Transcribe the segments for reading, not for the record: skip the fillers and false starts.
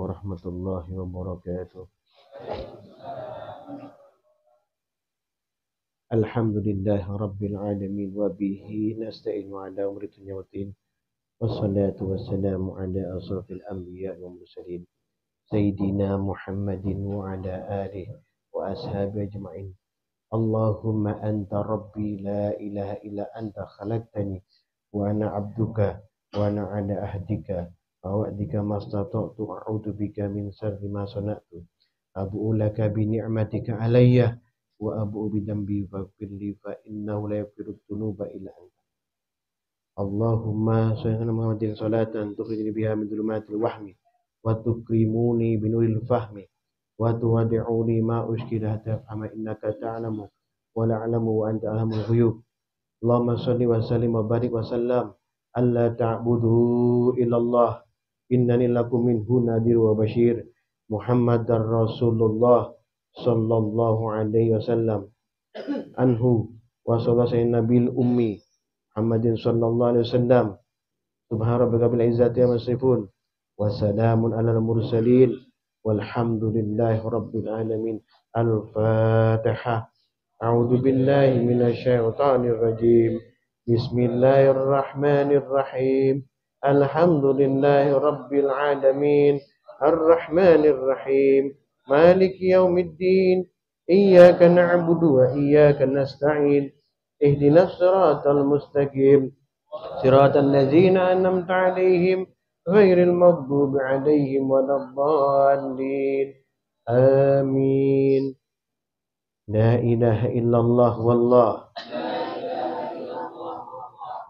warahmatullahi wabarakatuh. Alhamdulillah rabbil alamin wa bihi nasta'inu ala umri dunya waddin. Wassalatu wassalamu ala asrafil anbiya wal mursalin sayyidina Muhammadin wa ala alihi wa ashabihi ajma'in. Allahumma anta rabbi la ilaha illa anta khalaqtani wa ana 'abduka wa ana 'ala ahdika wa wa'dika mastata'tu a'udzu bika min syarri ma sana'tu. Abu'u laka bi ni'matika alayya wa abu'u bi dhanbi faghfirli fa innahu la yaghfiru dzunuba illa anta. Allahumma shalli ala Muhammadin salatan tukhrijuni biha min dhulumatil wahmi wa tukrimuni bi nuril fahmi wa tuwaddi'uni ma ushkila hatta afhama innaka ta'lamu wa la a'lamu wa anta a'lamul ghuyub. Allahumma shalli wa sallim wa barik wa sallam alla ta'budu illallah innani lakum minhu nadhir wa bashir. Muhammadar Rasulullah sallallahu alaihi wasallam anhu wa sallallahu nabil ummi Muhammadin sallallahu alaihi wasallam. Subhana rabbika bil izzati amma yasifun wa salamun alal mursalin walhamdulillahi rabbil alamin. Al-Fatihah. A'udzu billahi minasy syaithanir rajim. Bismillahirrahmanirrahim. Alhamdulillahi rabbil alamin. Ar-Rahmanir Rahim. Maliki yaumiddin. Iyyaka na'budu wa iyyaka nasta'in. Ihdinas siratal mustaqim. Siratal ladzina an'amta 'alaihim ghairil maghdubi 'alaihim waladdallin. Amin. La ilaha illallah wallah.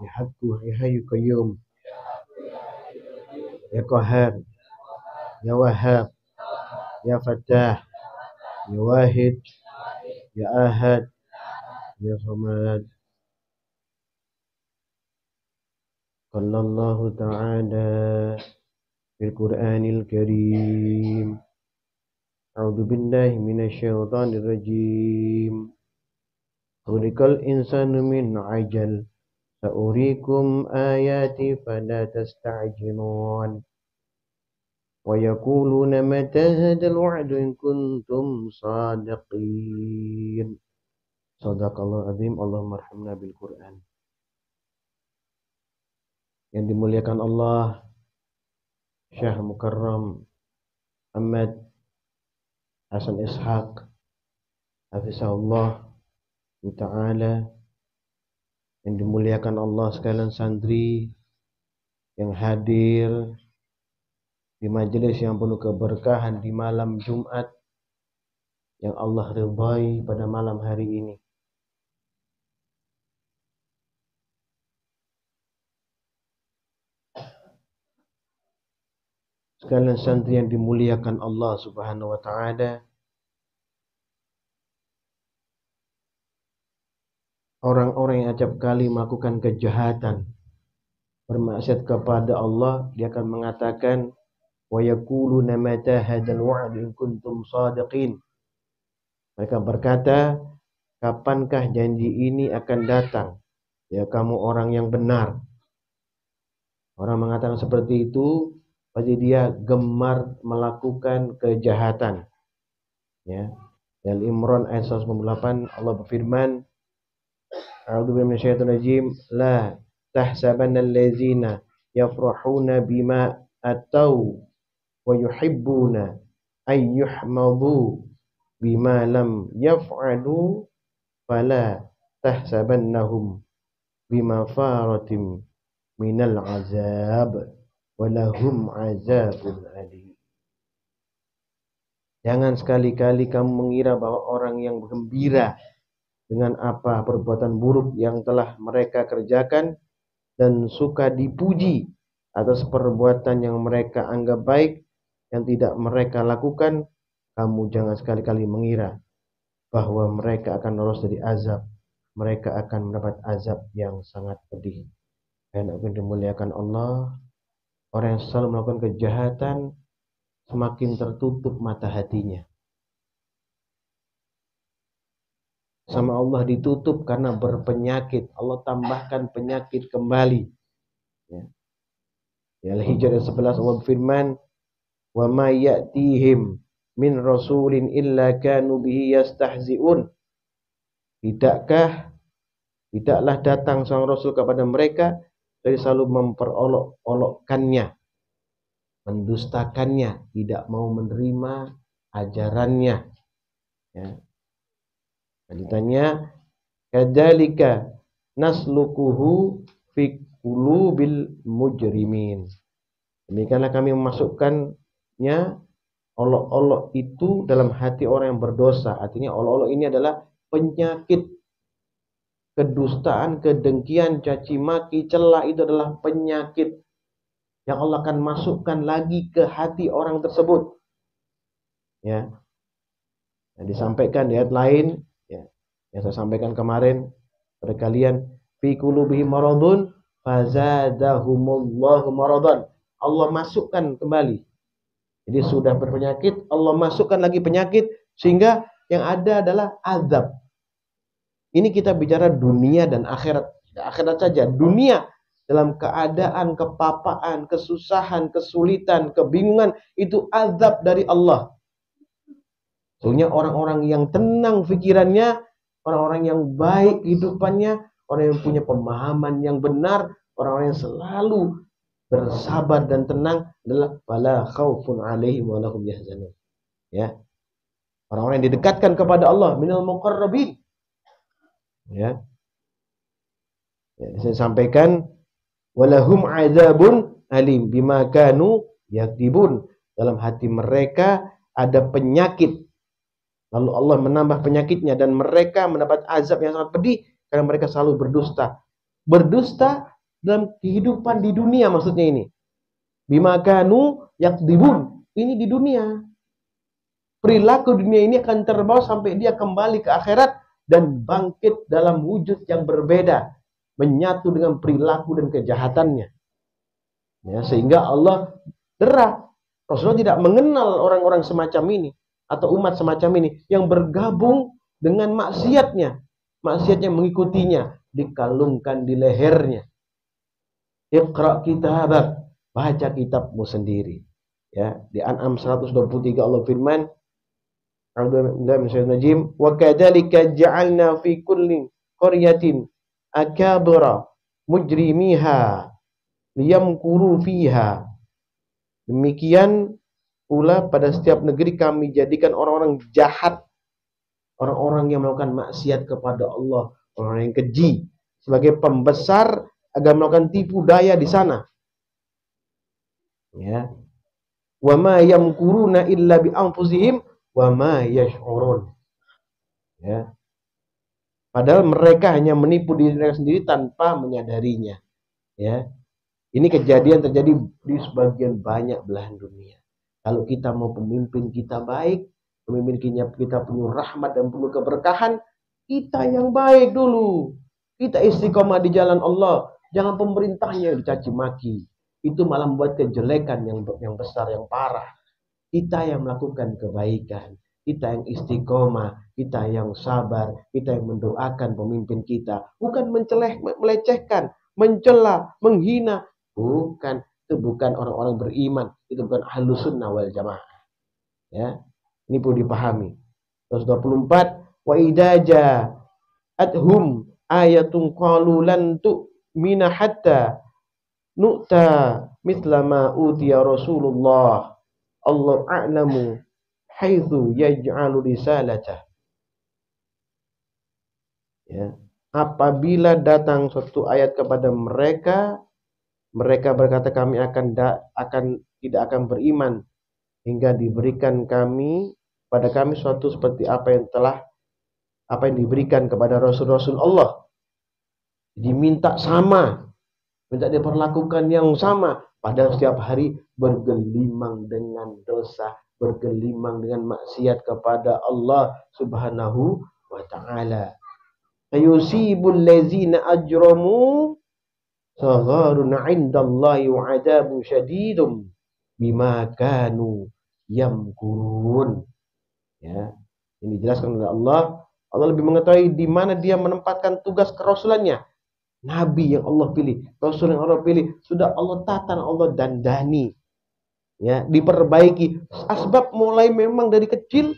Ya Hakku ya Hayyu Qayyum. Ya Qahhar. Ya Wahhab. Ya Fattah. Ya Wahid. Ya Ahad. Ya Samad. Qallallahu ta'ala fil Qur'anil Karim. A'udzu billahi minasy syaithanir rajim. Khuliqal insanu min 'ajal. Sa'urikum ayati fala tasta'jilun. Wa yaquluna mata hadzal wa'du in kuntum shadiqin. Shadaqallahu azim. Allahumma arhamna bil Qur'an. Yang dimuliakan Allah, Syekh Mukarram Ahmad Hasan Ishaq hafizahullah ta'ala. Yang dimuliakan Allah sekalian santri yang hadir di majelis yang penuh keberkahan di malam Jumat yang Allah ridhai pada malam hari ini. Sekalian santri yang dimuliakan Allah Subhanahu wa ta'ala. Orang-orang yang acap kali melakukan kejahatan, bermaksiat kepada Allah, dia akan mengatakan wa yaquluna mata hadzal wa'd in kuntum shadiqin. Mereka berkata, kapankah janji ini akan datang? Ya kamu orang yang benar. Orang mengatakan seperti itu, pasti dia gemar melakukan kejahatan. Ya. Al-Imran ayat 198 Allah berfirman, A'udzu billahi minasyaitonir rajim. La tahsabanna allazina yafrahuna bima atau wa yuhibbuna ay yuhmadu bima lam yaf'alu fala tahsabannahum bima faratim minal azab walahum azabun alim. Jangan sekali-kali kamu mengira bahwa orang yang gembira dengan apa perbuatan buruk yang telah mereka kerjakan dan suka dipuji atas perbuatan yang mereka anggap baik yang tidak mereka lakukan, kamu jangan sekali-kali mengira bahwa mereka akan lolos dari azab. Mereka akan mendapat azab yang sangat pedih. Dan aku dimuliakan Allah, orang yang selalu melakukan kejahatan semakin tertutup mata hatinya. Sama Allah ditutup karena berpenyakit. Allah tambahkan penyakit kembali. Ya. Al-Hijr 11 Allah berfirman, wa ma ya'tihim min rasulin illa kanu bihi yastahzi'un. Tidaklah datang seorang rasul kepada mereka dari selalu memperolok-olokkannya, mendustakannya, tidak mau menerima ajarannya. Ya. Lanjutannya, kadzalika naslukuhu fi qulubil mujrimin. Demikianlah kami memasukkannya olok-olok itu dalam hati orang yang berdosa. Artinya olok-olok ini adalah penyakit. Kedustaan, kedengkian, caci maki, cela itu adalah penyakit yang Allah akan masukkan lagi ke hati orang tersebut. Ya. Nah, disampaikan di ayat lain, ya, yang saya sampaikan kemarin pada kalian, fi qulubihim maradun fazadahumullahu maradan. Allah masukkan kembali. Jadi sudah berpenyakit, Allah masukkan lagi penyakit sehingga yang ada adalah azab. Ini kita bicara dunia dan akhirat. Akhirat saja, dunia dalam keadaan kepapaan, kesusahan, kesulitan, kebingungan, itu azab dari Allah. Soalnya orang-orang yang tenang pikirannya, orang-orang yang baik hidupannya, orang yang punya pemahaman yang benar, orang-orang yang selalu bersabar dan tenang adalah fala khaufun 'alaihim wa lahum yahzanun. Ya. Orang-orang yang didekatkan kepada Allah minal muqarrabin. Ya. Saya sampaikan walahum adzabun alim bima kanu yakdibun. Dalam hati mereka ada penyakit. Lalu Allah menambah penyakitnya dan mereka mendapat azab yang sangat pedih karena mereka selalu berdusta. Berdusta dalam kehidupan di dunia maksudnya ini. Bima kanu yakdibun. Ini di dunia. Perilaku dunia ini akan terbawa sampai dia kembali ke akhirat dan bangkit dalam wujud yang berbeda, menyatu dengan perilaku dan kejahatannya. Ya, sehingga Allah derah. Rasulullah tidak mengenal orang-orang semacam ini atau umat semacam ini yang bergabung dengan maksiatnya. Maksiatnya mengikutinya, dikalungkan di lehernya. Iqra kitabak, baca kitabmu sendiri. Ya, di An'am 123 Allah firman, wa kadzalika ja'alna fi kulli qaryatin akabara mujrimiha liyamkuru fiha. Demikian pula pada setiap negeri kami jadikan orang-orang jahat, orang-orang yang melakukan maksiat kepada Allah, orang yang keji sebagai pembesar agar melakukan tipu daya di sana. Ya. Wa ma yamkuruna illa bi anfusihim wa ma yash'urun. Ya. Padahal mereka hanya menipu diri mereka sendiri tanpa menyadarinya. Ya. Ini kejadian terjadi di sebagian banyak belahan dunia. Kalau kita mau pemimpin kita baik, pemimpin kita penuh rahmat dan penuh keberkahan, kita yang baik dulu. Kita istiqomah di jalan Allah. Jangan pemerintahnya yang dicaci maki. Itu malah membuat kejelekan yang besar, yang parah. Kita yang melakukan kebaikan, kita yang istiqomah, kita yang sabar, kita yang mendoakan pemimpin kita. Bukan melecehkan, mencela, menghina. Bukan. Itu bukan orang-orang beriman. Itu bukan ahlus sunnah wal jamaah. Ya. Ini perlu dipahami. 124. Wa idaja adhum ayatun qalu lan tu'mina hatta nu'ta mithla ma utiya Rasulullah. Allah a'lamu haitsu yaj'alu risalatah. Ya. Apabila datang suatu ayat kepada mereka, mereka berkata kami tidak akan beriman hingga diberikan pada kami suatu seperti apa yang diberikan kepada Rasul-Rasul Allah. Diminta sama, minta diperlakukan yang sama. Padahal setiap hari bergelimang dengan dosa, bergelimang dengan maksiat kepada Allah Subhanahu wa ta'ala. Ayusibul ladzina ajramu sagharun 'indallahi wa 'adzabun syadidun bima kanu yamkurun. Ya, ini dijelaskan oleh Allah. Allah lebih mengetahui di mana dia menempatkan tugas kerasulannya. Nabi yang Allah pilih, Rasul yang Allah pilih, sudah Allah tata, Allah dandani. Ya, diperbaiki. Asbab mulai memang dari kecil,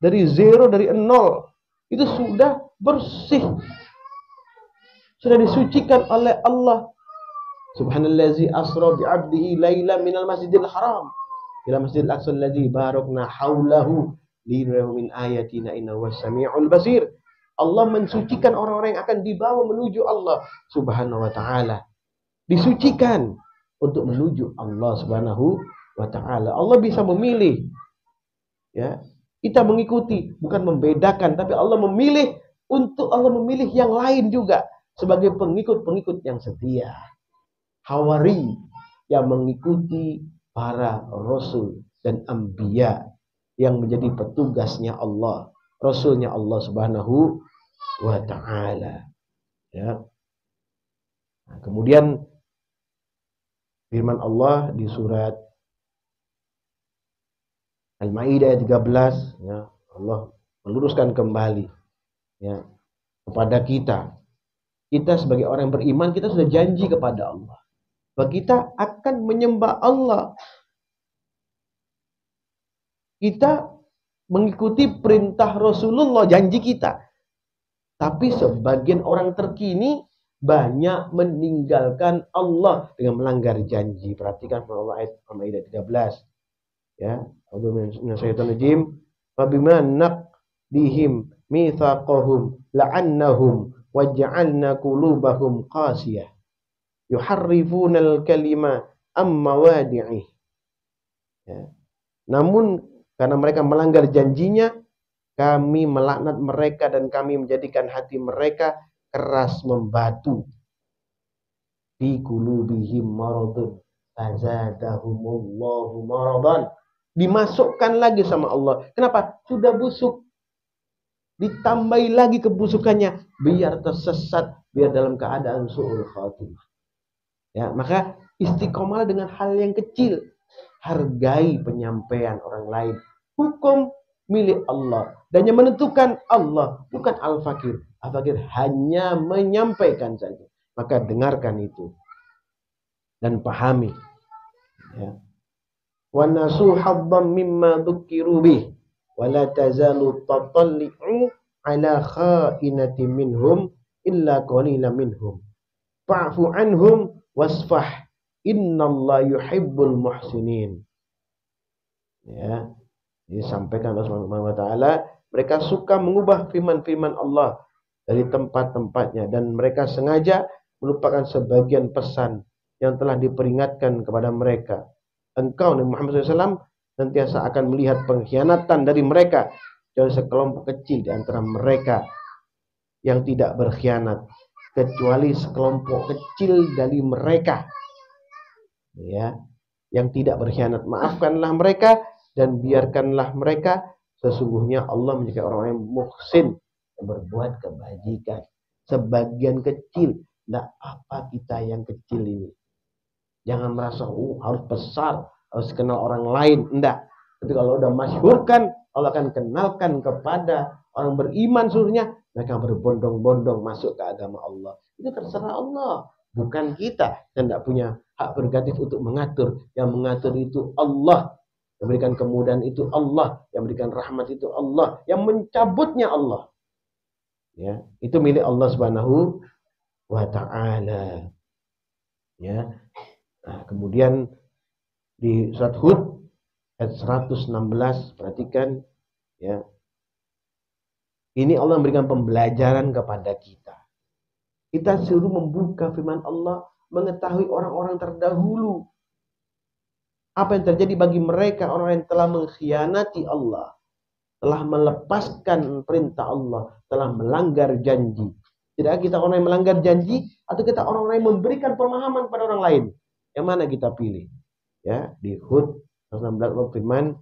dari zero, dari nol. Itu sudah bersih. Sudah disucikan oleh Allah. Subhanallazi asra bi'abdihi laila minal masjidil haram ila masjidil aqsa alladzi barakna haulahu liyuriyahu min ayatina innahu was-sami'ul basir. Allah mensucikan orang-orang yang akan dibawa menuju Allah Subhanahu wa taala. Disucikan untuk menuju Allah Subhanahu wa taala. Allah bisa memilih, ya. Kita mengikuti, bukan membedakan, tapi Allah memilih, untuk Allah memilih yang lain juga sebagai pengikut-pengikut yang setia. Hawari yang mengikuti para rasul dan anbiya yang menjadi petugasnya Allah, rasulnya Allah Subhanahu wa taala. Ya. Nah, kemudian firman Allah di surat Al-Maidah ayat 13, ya, Allah meluruskan kembali, ya, kepada kita. Kita sebagai orang yang beriman, kita sudah janji kepada Allah bahwa kita akan menyembah Allah. Kita mengikuti perintah Rasulullah, janji kita. Tapi sebagian orang terkini banyak meninggalkan Allah dengan melanggar janji. Perhatikan Allah ayat Al-Maidah 13. Ya, A'udzubillahi wa bima naqdihim mitsaqahum la'annahum waj'alna qulubahum qasiyah yuharrifunal kalima amma wadi'ih. Ya. Namun karena mereka melanggar janjinya, kami melaknat mereka dan kami menjadikan hati mereka keras membatu. Fi qulubihim maradun fazadahumullahu maradan. Dimasukkan lagi sama Allah. Kenapa? Sudah busuk. Ditambahi lagi kebusukannya biar tersesat, biar dalam keadaan su'ul khatimah. Ya, maka istiqomah dengan hal yang kecil. Hargai penyampaian orang lain. Hukum milik Allah. Dan yang menentukan Allah, bukan Al-Fakir. Al-Fakir hanya menyampaikan saja. Maka dengarkan itu. Dan pahami. Ya. Wa nasu haddam mimma dhukiru bih. Wa la tazalu tatalli'u ala kha'inati minhum illa qalila minhum. Fa'fu anhum wasfah. Innallaha yuhibbul muhsinin. Ya, disampaikan Allah Subhanahu wa taala, mereka suka mengubah firman-firman Allah dari tempat-tempatnya dan mereka sengaja melupakan sebagian pesan yang telah diperingatkan kepada mereka. Engkau Nabi Muhammad SAW nantiasa akan melihat pengkhianatan dari mereka dari sekelompok kecil di antara mereka yang tidak berkhianat, kecuali sekelompok kecil dari mereka, ya, yang tidak berkhianat. Maafkanlah mereka dan biarkanlah mereka, sesungguhnya Allah menjadi orang yang muhsin, yang berbuat kebajikan. Sebagian kecil, tidak apa kita yang kecil ini. Jangan merasa harus besar, harus kenal orang lain. Enggak. Tapi kalau udah masyhurkan, Allah akan kenalkan kepada orang beriman seluruhnya. Mereka berbondong-bondong masuk ke agama Allah. Itu terserah Allah, bukan kita. Dan tidak punya hak prerogatif untuk mengatur. Yang mengatur itu Allah. Yang memberikan kemudahan itu Allah. Yang memberikan rahmat itu Allah. Yang mencabutnya Allah. Ya, itu milik Allah Subhanahu wa ta'ala. Ya. Nah, kemudian di surat Hud ayat 116, perhatikan, ya. Ini Allah memberikan pembelajaran kepada kita. Kita suruh membuka firman Allah, mengetahui orang-orang terdahulu. Apa yang terjadi bagi mereka, orang yang telah mengkhianati Allah, telah melepaskan perintah Allah, telah melanggar janji. Tidak kita orang yang melanggar janji, atau kita orang-orang yang memberikan pemahaman pada orang lain. Yang mana kita pilih? Ya, di Hud 16 firman,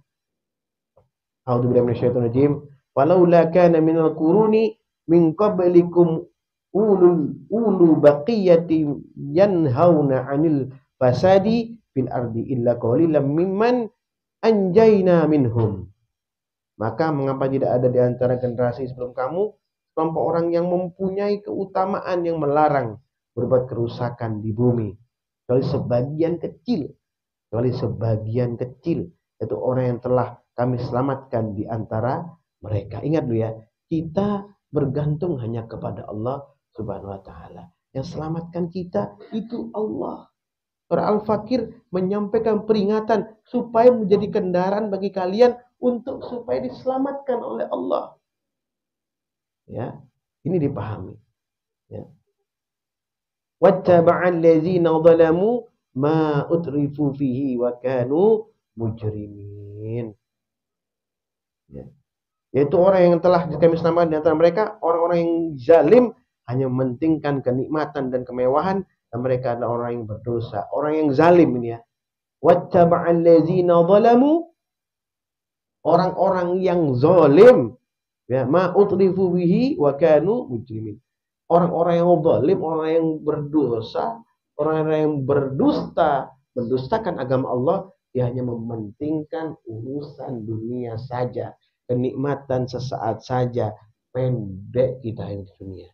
A'udzubillahi minasyaitonirrajim, walaula kana minal quruni min qablikum ulu baqiyati yanhauna 'anil fasadi fil ardi illa qalilan mimman anjayna minhum. Maka mengapa tidak ada di antara generasi sebelum kamu kelompok orang yang mempunyai keutamaan yang melarang berbuat kerusakan di bumi? Kalau sebagian kecil kecuali sebagian kecil, yaitu orang yang telah kami selamatkan di antara mereka. Ingat dulu ya, kita bergantung hanya kepada Allah Subhanahu wa taala. Yang selamatkan kita itu Allah. Surah Al-Fakir menyampaikan peringatan supaya menjadi kendaraan bagi kalian untuk supaya diselamatkan oleh Allah. Ya, ini dipahami. Ya. Wattaba'al ladzina zalamu ma utrifu fihi wa kanu mujrimin. Ya. Yaitu orang yang telah kami selamatkan di antara mereka, orang-orang yang zalim hanya mementingkan kenikmatan dan kemewahan, dan mereka adalah orang yang berdosa, orang yang zalim ini ya. Wattaba'al ladzina zalamu, orang-orang yang zalim, ya, ma utrifu bihi wa kanu mujrimin. Orang-orang yang zalim, orang yang berdosa, orang yang berdusta, mendustakan agama Allah, dia hanya mementingkan urusan dunia saja, kenikmatan sesaat saja, pendek kita di dunia.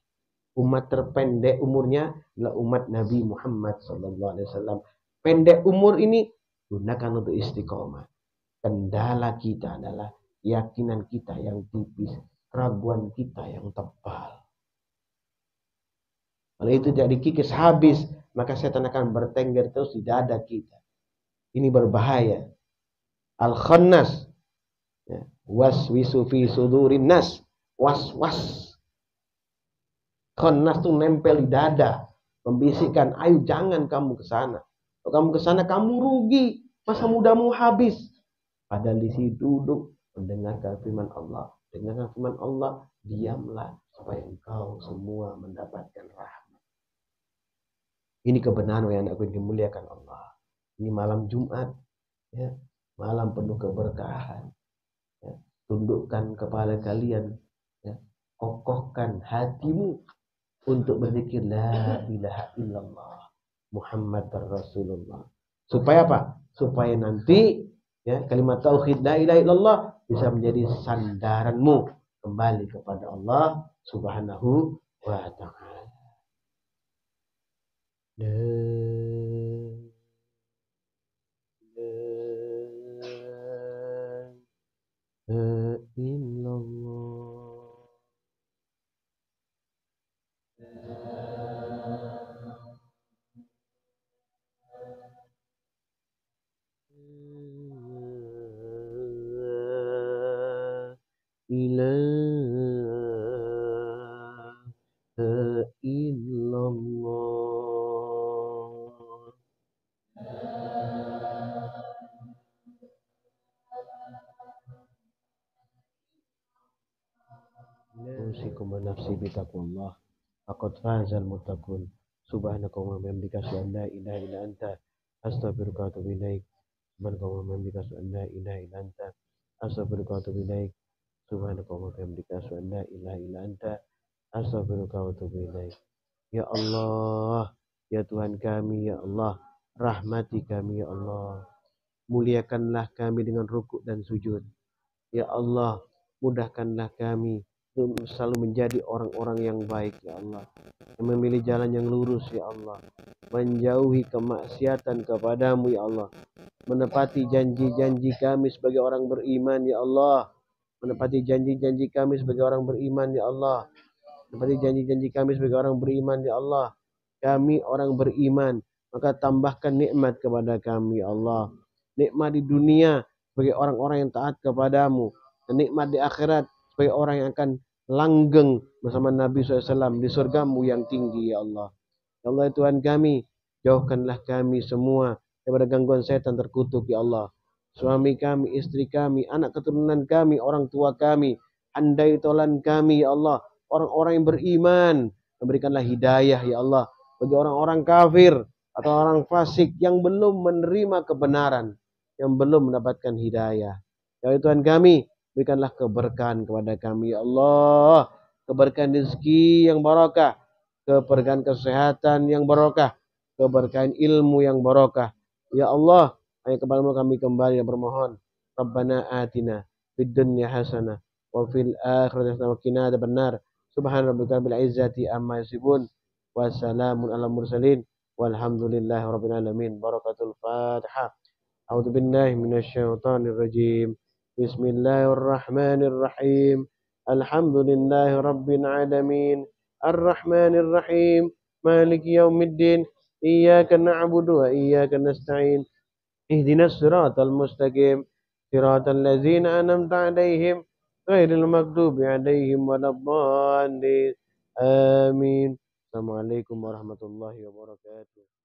Umat terpendek umurnya adalah umat Nabi Muhammad SAW. Pendek umur ini gunakan untuk istiqomah. Kendala kita adalah keyakinan kita yang tipis, keraguan kita yang tebal. Kalau itu tidak dikikis habis, maka setan akan bertengger terus di dada kita. Ini berbahaya. Al-Khannas, ya. Waswisu fi sudurin nas. Was-was. Khannas itu nempel di dada, membisikkan, ayo jangan kamu ke sana. Kalau kamu ke sana kamu rugi, masa mudamu habis. Padahal di situ duduk mendengarkan firman Allah. Dengarkan firman Allah, diamlah supaya engkau semua mendapatkan rahmat. Ini kebenaran yang aku dimuliakan Allah. Ini malam Jumat, ya, malam penuh keberkahan. Ya. Tundukkan kepala kalian, ya. Kokohkan hatimu untuk berzikir la ilaha illallah Muhammad Rasulullah. Supaya apa? Supaya nanti ya kalimat tauhid la ilaha illallah bisa menjadi sandaranmu kembali kepada Allah Subhanahu wa taala. Usikum nafsi bitaqwallah faqad fazal muttaqun. Subhanaka wa bihamdika asyhadu an la ilaha illa anta astaghfiruka wa atubu ilaik. Subhanaka wa bihamdika asyhadu an la ilaha illa anta astaghfiruka wa atubu ilaik. Subhanaka wa bihamdika asyhadu an la ilaha illa anta astaghfiruka wa atubu ilaik. Ya Allah, ya Tuhan kami, ya Allah, rahmati kami, ya Allah. Muliakanlah kami dengan rukuk dan sujud. Ya Allah, mudahkanlah kami untuk selalu menjadi orang-orang yang baik, ya Allah. Yang memilih jalan yang lurus, ya Allah. Menjauhi kemaksiatan kepadamu, ya Allah. Menepati janji-janji kami sebagai orang beriman, ya Allah. Menepati janji-janji kami sebagai orang beriman, ya Allah. Menepati janji-janji kami sebagai orang beriman, ya Allah. Kami orang beriman, maka tambahkan nikmat kepada kami, ya Allah. Nikmat di dunia sebagai orang-orang yang taat kepadamu, dan nikmat di akhirat sebagai orang yang akan langgeng bersama Nabi SAW di surgamu yang tinggi, ya Allah. Ya Allah, Tuhan kami, jauhkanlah kami semua daripada gangguan setan terkutuk, ya Allah. Suami kami, istri kami, anak keturunan kami, orang tua kami, andai tolan kami, ya Allah. Orang-orang yang beriman, memberikanlah hidayah, ya Allah, bagi orang-orang kafir atau orang fasik yang belum menerima kebenaran, yang belum mendapatkan hidayah. Ya Tuhan kami, berikanlah keberkahan kepada kami, ya Allah. Keberkahan rezeki yang barakah, keberkahan kesehatan yang barakah, keberkahan ilmu yang barakah. Ya Allah, hanya kepadamu kami kembali dan bermohon. Rabbana atina fid dunya hasanah wa fil akhirati hasanah wa qina adzabannar. Subhana rabbika rabbil izzati amma yasifun wa salamun alal mursalin walhamdulillahi rabbil alamin. Barakatul Fatihah. أعوذ بالله من الشيطان الرجيم. بسم الله الرحمن الرحيم. الحمد لله رب العالمين الرحمن الرحيم مالك يوم الدين إياك نعبد وإياك نستعين اهدنا الصراط المستقيم صراط الذين أنعمت عليهم غير المغضوب عليهم ولا الضالين آمين. السلام عليكم ورحمة الله وبركاته.